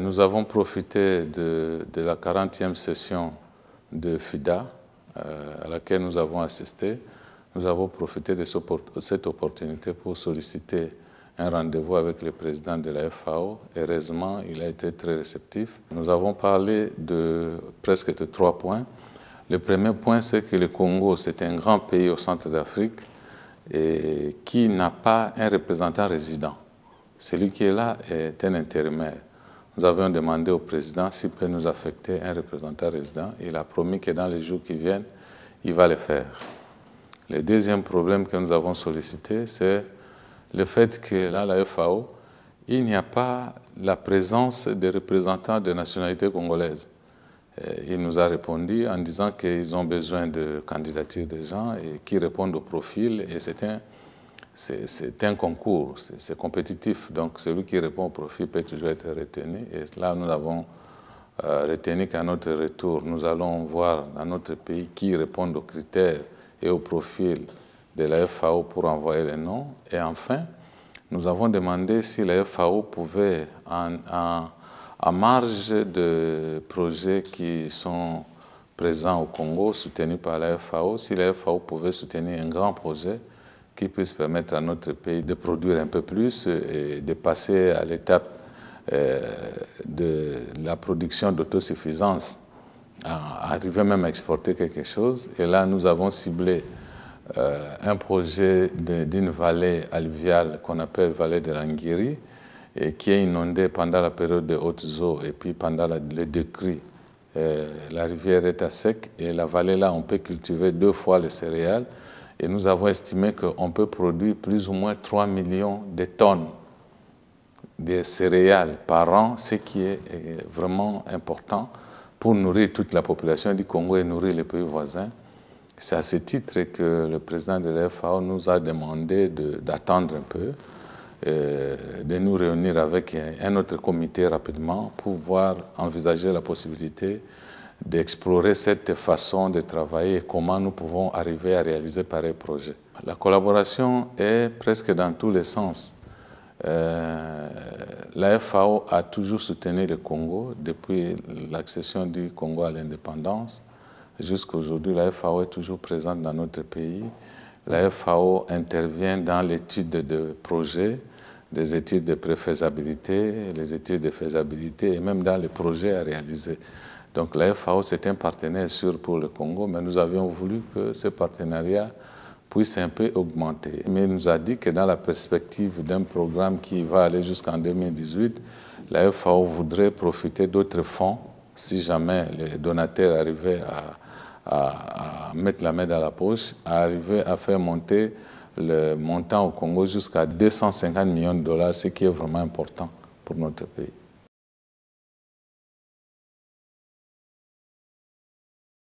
Nous avons profité de la 40e session de FIDA à laquelle nous avons assisté. Nous avons profité de cette opportunité pour solliciter un rendez-vous avec le président de la FAO. Heureusement, il a été très réceptif. Nous avons parlé de presque de 3 points. Le premier point, c'est que le Congo, c'est un grand pays au centre d'Afrique et qui n'a pas un représentant résident. Celui qui est là est un intérimaire. Nous avions demandé au président s'il peut nous affecter un représentant résident. Il a promis que dans les jours qui viennent, il va le faire. Le deuxième problème que nous avons sollicité, c'est le fait que dans la FAO, il n'y a pas la présence des représentants de nationalité congolaise. Il nous a répondu en disant qu'ils ont besoin de candidatures de gens et qui répondent au profil. Et c'est un concours, c'est compétitif. Donc celui qui répond au profil peut toujours être retenu. Et là, nous avons retenu qu'à notre retour, nous allons voir dans notre pays qui répond aux critères et au profil de la FAO pour envoyer les noms. Et enfin, nous avons demandé si la FAO pouvait, en marge de projets qui sont présents au Congo, soutenus par la FAO, si la FAO pouvait soutenir un grand projet qui puisse permettre à notre pays de produire un peu plus et de passer à l'étape de la production d'autosuffisance, arriver même à exporter quelque chose. Et là, nous avons ciblé un projet d'une vallée alluviale qu'on appelle vallée de l'Anguiri, et qui est inondée pendant la période de hautes eaux et puis pendant le décrue. La rivière est à sec et la vallée là, on peut cultiver 2 fois les céréales. Et nous avons estimé qu'on peut produire plus ou moins 3 millions de tonnes de céréales par an, ce qui est vraiment important pour nourrir toute la population du Congo et nourrir les pays voisins. C'est à ce titre que le président de la FAO nous a demandé d'attendre un peu, de nous réunir avec un autre comité rapidement pour pouvoir envisager la possibilité d'explorer cette façon de travailler et comment nous pouvons arriver à réaliser pareil projet. La collaboration est presque dans tous les sens. La FAO a toujours soutenu le Congo depuis l'accession du Congo à l'indépendance. Jusqu'à aujourd'hui, la FAO est toujours présente dans notre pays. La FAO intervient dans l'étude de projets, des études de préfaisabilité, les études de faisabilité et même dans les projets à réaliser. Donc la FAO, c'est un partenaire sûr pour le Congo, mais nous avions voulu que ce partenariat puisse un peu augmenter. Mais il nous a dit que dans la perspective d'un programme qui va aller jusqu'en 2018, la FAO voudrait profiter d'autres fonds si jamais les donateurs arrivaient à mettre la main dans la poche, à arriver à faire monter le montant au Congo jusqu'à 250 millions de dollars, ce qui est vraiment important pour notre pays.